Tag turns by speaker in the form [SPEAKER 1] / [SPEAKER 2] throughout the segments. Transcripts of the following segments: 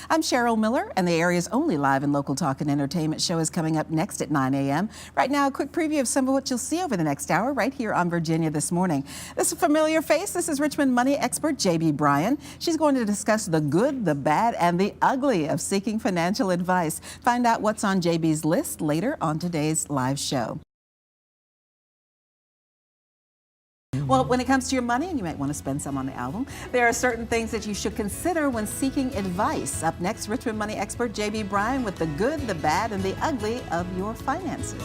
[SPEAKER 1] I'm Cheryl Miller, and the area's only live and local talk and entertainment show is coming up next at 9 a.m. Right now, a quick preview of some of what you'll see over the next hour right here on Virginia This Morning. This is a familiar face. This is Richmond money expert Bryan. She's going to discuss the good, the bad, and the ugly of seeking financial advice. Find out what's on JB's list later on today's live show. Well, when it comes to your money, and you might want to spend some on the album, there are certain things that you should consider when seeking advice. Up next, Richmond money expert Bryan with the good, the bad, and the ugly of your finances.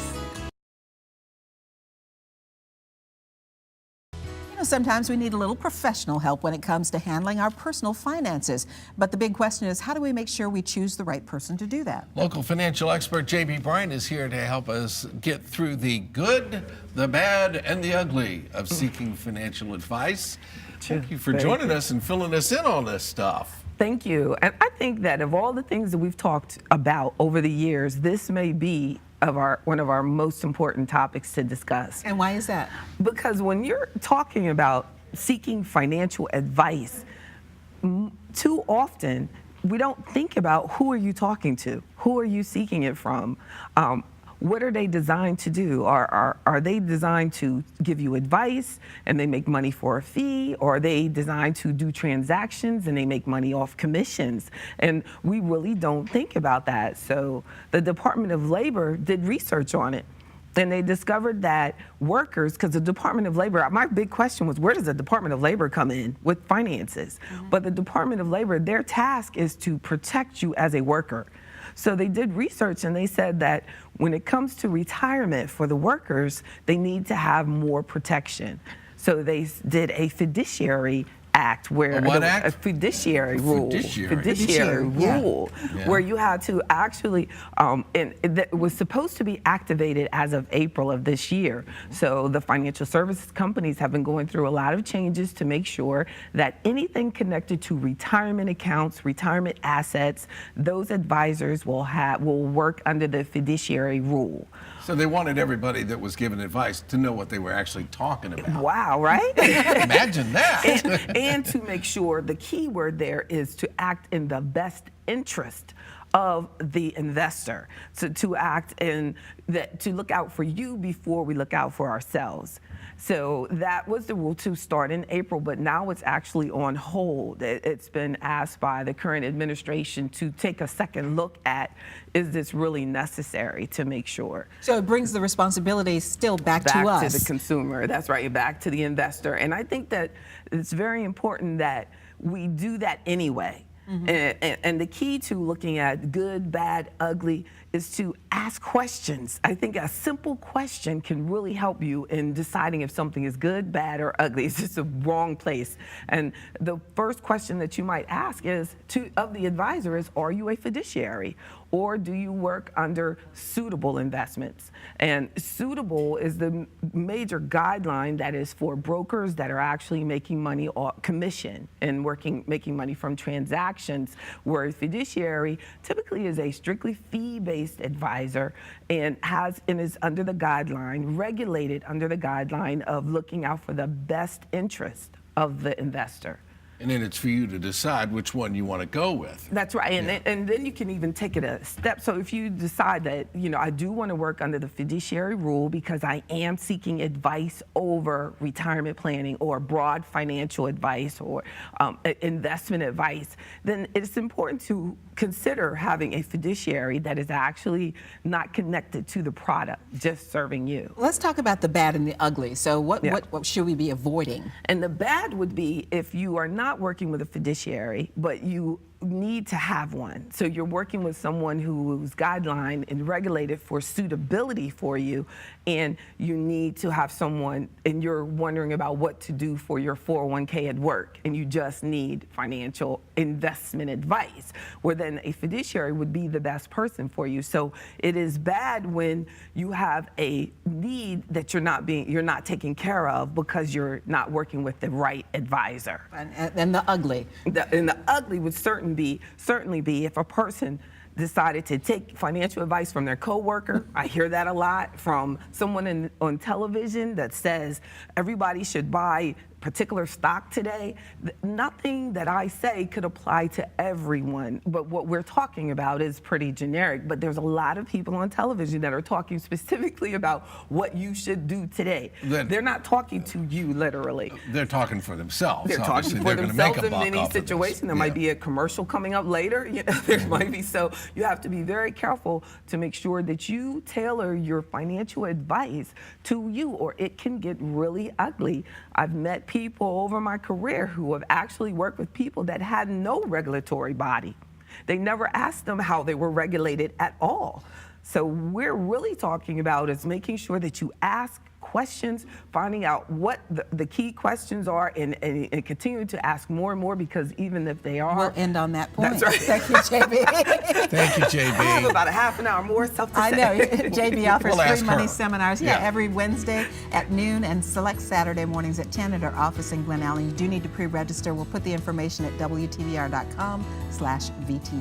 [SPEAKER 1] Sometimes we need a little professional help when it comes to handling our personal finances. But the big question is, how do we make sure we choose the right person to do that?
[SPEAKER 2] Local financial expert Bryan is here to help us get through the good, the bad, and the ugly of seeking financial advice. Thank you for joining us and filling us in on this stuff.
[SPEAKER 3] Thank you. And I think that of all the things that we've talked about over the years, this may be one of our most important topics to discuss.
[SPEAKER 1] And why is that?
[SPEAKER 3] Because when you're talking about seeking financial advice, too often we don't think about who are you talking to, who are you seeking it from, what are they designed to do? Are they designed to give you advice and they make money for a fee? Or are they designed to do transactions and they make money off commissions? And we really don't think about that. So the Department of Labor did research on it. And they discovered that workers, because the Department of Labor, my big question was, where does the Department of Labor come in with finances? But the Department of Labor, their task is to protect you as a worker. So they did research and they said that when it comes to retirement for the workers, they need to have more protection. So they did a fiduciary act where a fiduciary rule, where you had to actually, and that was supposed to be activated as of April of this year. So the financial services companies have been going through a lot of changes to make sure that anything connected to retirement accounts, retirement assets, those advisors will work under the fiduciary rule.
[SPEAKER 2] So they wanted everybody that was giving advice to know what they were actually talking about.
[SPEAKER 3] Wow, right?
[SPEAKER 2] Imagine that.
[SPEAKER 3] And to make sure, the key word there is to act in the best interest of the investor. So to act in that, to look out for you before we look out for ourselves. So that was the rule to start in April, but now it's actually on hold. It's been asked by the current administration to take a second look at, is this really necessary to make sure?
[SPEAKER 1] So it brings the responsibility still back to us.
[SPEAKER 3] Back to the consumer, that's right, back to the investor. And I think that it's very important that we do that anyway. And the key to looking at good, bad, ugly is to ask questions. I think a simple question can really help you in deciding if something is good, bad, or ugly. It's just a wrong place. And the first question that you might ask is of the advisor is, are you a fiduciary? Or do you work under suitable investments? And suitable is the major guideline that is for brokers that are actually making money off commission and making money from transactions, where a fiduciary typically is a strictly fee-based advisor and is under the guideline, regulated under the guideline of looking out for the best interest of the investor.
[SPEAKER 2] And then it's for you to decide which one you want to go with.
[SPEAKER 3] That's right, and then you can even take it a step. So if you decide that, I do want to work under the fiduciary rule because I am seeking advice over retirement planning or broad financial advice or investment advice, then it's important to consider having a fiduciary that is actually not connected to the product, just serving you.
[SPEAKER 1] Let's talk about the bad and the ugly. So what should we be avoiding?
[SPEAKER 3] And the bad would be if you are not working with a fiduciary, but you need to have one. So you're working with someone who's guideline and regulated for suitability for you, and you need to have someone, and you're wondering about what to do for your 401k at work, and you just need financial investment advice, where then a fiduciary would be the best person for you. So it is bad when you have a need that you're not taking care of because you're not working with the right advisor.
[SPEAKER 1] And the ugly.
[SPEAKER 3] And the ugly would certainly be if a person decided to take financial advice from their coworker. I hear that a lot from someone on television that says everybody should buy particular stock today, nothing that I say could apply to everyone. But what we're talking about is pretty generic. But there's a lot of people on television that are talking specifically about what you should do today. They're not talking to you literally.
[SPEAKER 2] They're talking for themselves.
[SPEAKER 3] They're
[SPEAKER 2] Obviously.
[SPEAKER 3] talking for
[SPEAKER 2] They're gonna make
[SPEAKER 3] themselves
[SPEAKER 2] a
[SPEAKER 3] in
[SPEAKER 2] buck
[SPEAKER 3] many
[SPEAKER 2] off of this.
[SPEAKER 3] situations. There
[SPEAKER 2] Yeah.
[SPEAKER 3] might be a commercial coming up later. There might be. So you have to be very careful to make sure that you tailor your financial advice to you, or it can get really ugly. I've met people over my career who have actually worked with people that had no regulatory body. They never asked them how they were regulated at all. So we're really talking about is making sure that you ask questions, finding out what the key questions are, and continuing to ask more and more, because even if they are...
[SPEAKER 1] We'll end on that point.
[SPEAKER 3] That's right.
[SPEAKER 1] Thank you, JB.
[SPEAKER 2] Thank you, JB.
[SPEAKER 3] I have about a half an hour more stuff to
[SPEAKER 1] I
[SPEAKER 3] say.
[SPEAKER 1] know. JB offers
[SPEAKER 2] We'll ask
[SPEAKER 1] free money
[SPEAKER 2] her.
[SPEAKER 1] seminars
[SPEAKER 2] Yeah.
[SPEAKER 1] every Wednesday at noon and select Saturday mornings at 10 at our office in Glen Allen. You do need to pre-register. We'll put the information at WTVR.com/VT.